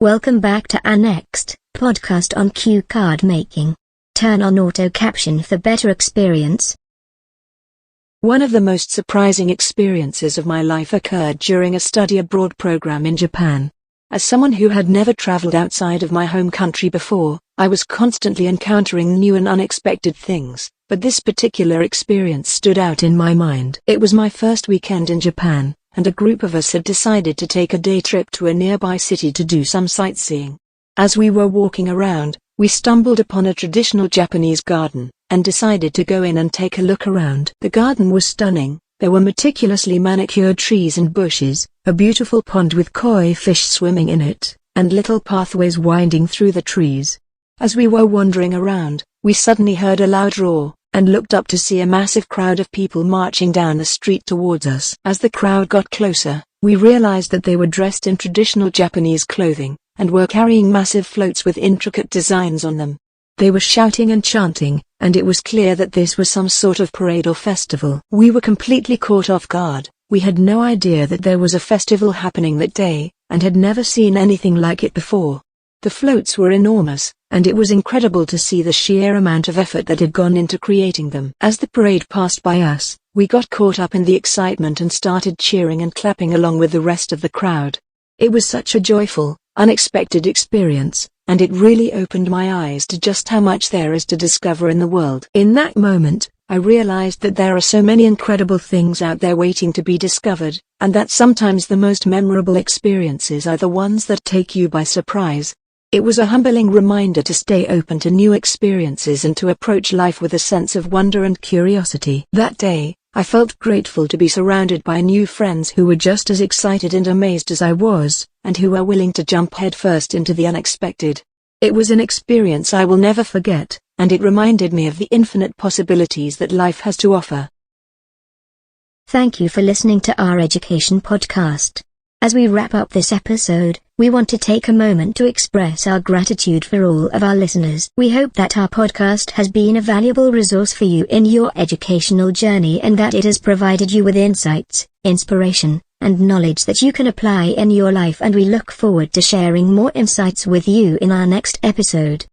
Welcome back to our next podcast on cue card making. Turn on auto caption for better experience. One of the most surprising experiences of my life occurred during a study abroad program in Japan. As someone who had never traveled outside of my home country before, I was constantly encountering new and unexpected things, but this particular experience stood out in my mind. It was my first weekend in Japan, and a group of us had decided to take a day trip to a nearby city to do some sightseeing. As we were walking around, we stumbled upon a traditional Japanese garden, and decided to go in and take a look around. The garden was stunning. There were meticulously manicured trees and bushes, a beautiful pond with koi fish swimming in it, and little pathways winding through the trees. As we were wandering around, we suddenly heard a loud roar, and looked up to see a massive crowd of people marching down the street towards us. As the crowd got closer, we realized that they were dressed in traditional Japanese clothing, and were carrying massive floats with intricate designs on them. They were shouting and chanting, and it was clear that this was some sort of parade or festival. We were completely caught off guard. We had no idea that there was a festival happening that day, and had never seen anything like it before. The floats were enormous, and it was incredible to see the sheer amount of effort that had gone into creating them. As the parade passed by us, we got caught up in the excitement and started cheering and clapping along with the rest of the crowd. It was such a joyful, unexpected experience, and it really opened my eyes to just how much there is to discover in the world. In that moment, I realized that there are so many incredible things out there waiting to be discovered, and that sometimes the most memorable experiences are the ones that take you by surprise. It was a humbling reminder to stay open to new experiences and to approach life with a sense of wonder and curiosity. That day, I felt grateful to be surrounded by new friends who were just as excited and amazed as I was, and who were willing to jump headfirst into the unexpected. It was an experience I will never forget, and it reminded me of the infinite possibilities that life has to offer. Thank you for listening to our education podcast. As we wrap up this episode, we want to take a moment to express our gratitude for all of our listeners. We hope that our podcast has been a valuable resource for you in your educational journey and that it has provided you with insights, inspiration, and knowledge that you can apply in your life, and we look forward to sharing more insights with you in our next episode.